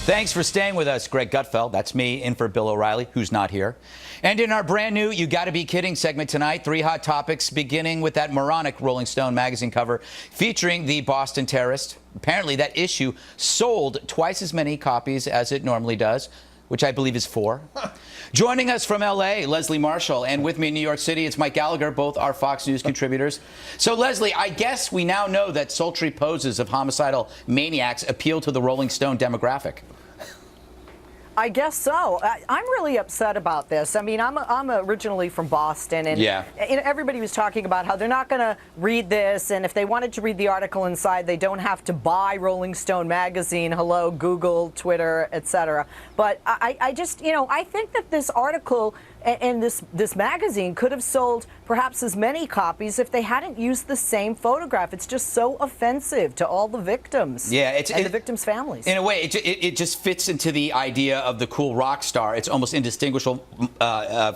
Thanks for staying with us, Greg Gutfeld. That's me, in for Bill O'Reilly, who's not here. And in our brand new You Gotta Be Kidding segment tonight, 3 hot topics, beginning with that moronic Rolling Stone magazine cover featuring the Boston terrorist. Apparently, that issue sold twice as many copies as it normally does, which I believe is 4. Joining us from L.A., Leslie Marshall, and with me in New York City, it's Mike Gallagher, both our Fox News contributors. So, Leslie, I guess we now know that sultry poses of homicidal maniacs appeal to the Rolling Stone demographic. I guess so. I'm really upset about this. I mean, I'm originally from Boston, and everybody was talking about how they're not going to read this, and if they wanted to read the article inside, they don't have to buy Rolling Stone magazine. Hello, Google, Twitter, etc. But I just, I think that this article and this magazine could have sold perhaps as many copies if they hadn't used the same photograph. It's just so offensive to all the victims and the victims' families. In a way, it just fits into the idea of the cool rock star. It's almost indistinguishable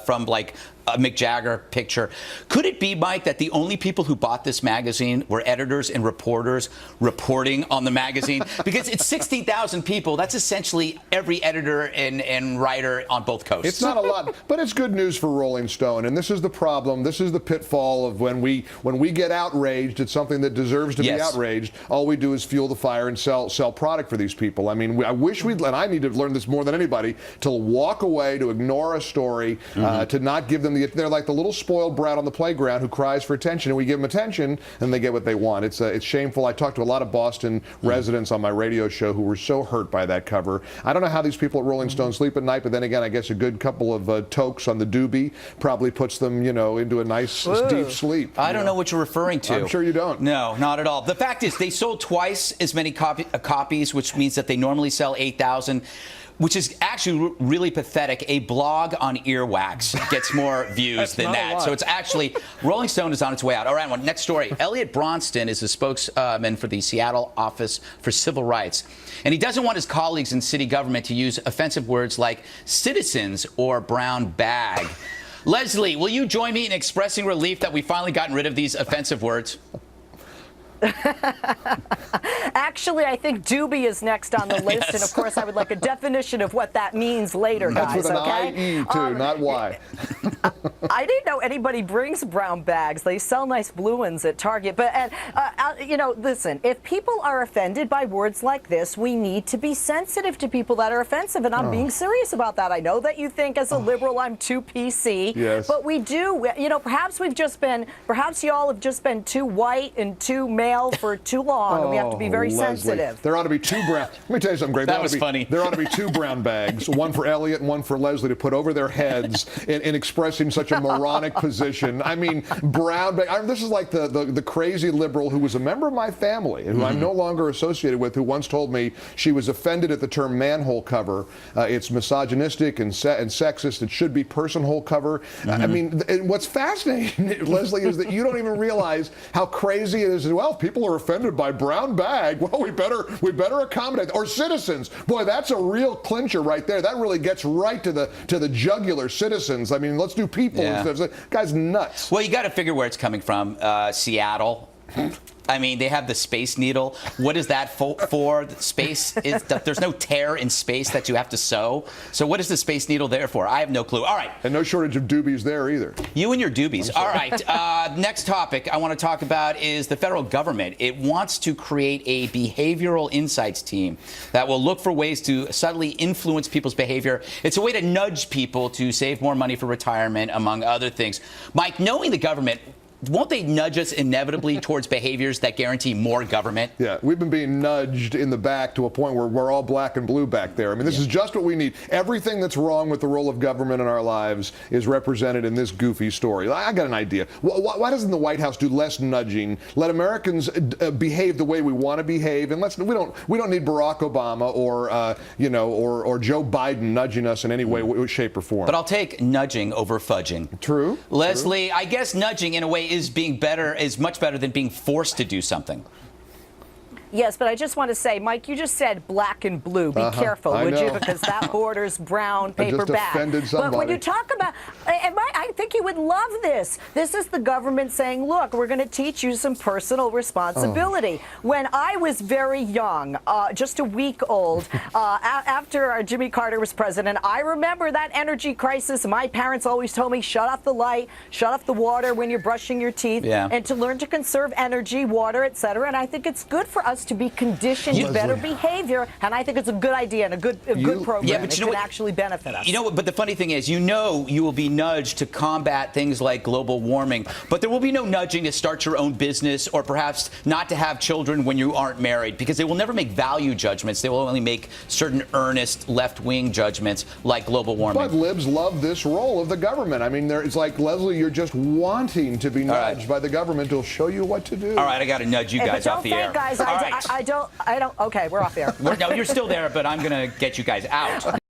from, like, a Mick Jagger picture. Could it be, Mike, that the only people who bought this magazine were editors and reporters reporting on the magazine? Because it's 60,000 people. That's essentially every editor and writer on both coasts. It's not a lot, but it's good news for Rolling Stone. And this is the problem. This is the pitfall of when we get outraged at something that deserves to be outraged. All we do is fuel the fire and sell product for these people. I mean, I wish we'd, and I need to learn this more than anybody, to walk away, to ignore a story, to not give them they're like the little spoiled brat on the playground who cries for attention, and we give them attention, and they get what they want. It's shameful. I talked to a lot of Boston residents on my radio show who were so hurt by that cover. I don't know how these people at Rolling Stone sleep at night, but then again, I guess a good couple of tokes on the doobie probably puts them, into a nice deep sleep. I don't know what you're referring to. I'm sure you don't. No, not at all. The fact is, they sold twice as many copies, which means that they normally sell 8,000. Which is actually really pathetic. A blog on earwax gets more views than that. So it's actually, Rolling Stone is on its way out. All right, next story. Elliot Bronston is a spokesman for the Seattle Office for Civil Rights. And he doesn't want his colleagues in city government to use offensive words like citizens or brown bag. Leslie, will you join me in expressing relief that we've finally gotten rid of these offensive words? Actually, I think doobie is next on the list, and of course, I would like a definition of what that means later, guys. That's with an IE too, not Y. I didn't know anybody brings brown bags. They sell nice blue ones at Target. But listen, if people are offended by words like this, we need to be sensitive to people that are offensive, and I'm being serious about that. I know that you think as a liberal I'm too PC, but we do. Perhaps y'all have just been too white and too male for too long, and we have to be very sensitive. There ought to be 2 brown. Let me tell you something, Greg. That was funny. There ought to be 2 brown bags, one for Elliot and one for Leslie, to put over their heads in expressing such a moronic position. I mean, brown bag. This is like the crazy liberal who was a member of my family, and who I'm no longer associated with, who once told me she was offended at the term manhole cover. It's misogynistic and sexist. It should be personhole cover. I mean, what's fascinating, Leslie, is that you don't even realize how crazy it is as well. People are offended by brown bag. Well, we better accommodate. Or citizens. Boy, that's a real clincher right there. That really gets right to the jugular. Citizens. I mean, let's do people. Guy's nuts. Well, you got to figure where it's coming from. Seattle. I mean, they have the Space Needle. What is that for? Space is there's no tear in space that you have to sew. So what is the Space Needle there for? I have no clue. All right. And no shortage of doobies there either. You and your doobies. All right. Next topic I want to talk about is the federal government. It wants to create a behavioral insights team that will look for ways to subtly influence people's behavior. It's a way to nudge people to save more money for retirement, among other things. Mike, knowing the government, won't they nudge us inevitably towards behaviors that guarantee more government? Yeah, we've been being nudged in the back to a point where we're all black and blue back there. I mean, this is just what we need. Everything that's wrong with the role of government in our lives is represented in this goofy story. I got an idea. Why doesn't the White House do less nudging? Let Americans behave the way we want to behave, and we don't need Barack Obama or Joe Biden nudging us in any way, shape, or form. But I'll take nudging over fudging. True. Leslie, I guess nudging in a way is much better than being forced to do something. Yes, but I just want to say, Mike, you just said black and blue. Be careful, would you? Because that borders brown paper bag. Offended somebody. But when you talk about, I think you would love this. This is the government saying, look, we're going to teach you some personal responsibility. When I was very young, just a week old, after Jimmy Carter was president, I remember that energy crisis. My parents always told me, shut off the light, shut off the water when you're brushing your teeth, and to learn to conserve energy, water, etc. And I think it's good for us to be conditioned to better behavior, and I think it's a good idea and a good program. Yeah, but it can actually benefit us. You know what? But the funny thing is, you will be nudged to combat things like global warming, but there will be no nudging to start your own business or perhaps not to have children when you aren't married, because they will never make value judgments. They will only make certain earnest left-wing judgments like global warming. But libs love this role of the government. I mean, it's like, Leslie, you're just wanting to be nudged by the government to show you what to do. All right, I got to nudge you guys off the air. Guys, I don't. Okay, we're off the air. No, you're still there, but I'm going to get you guys out.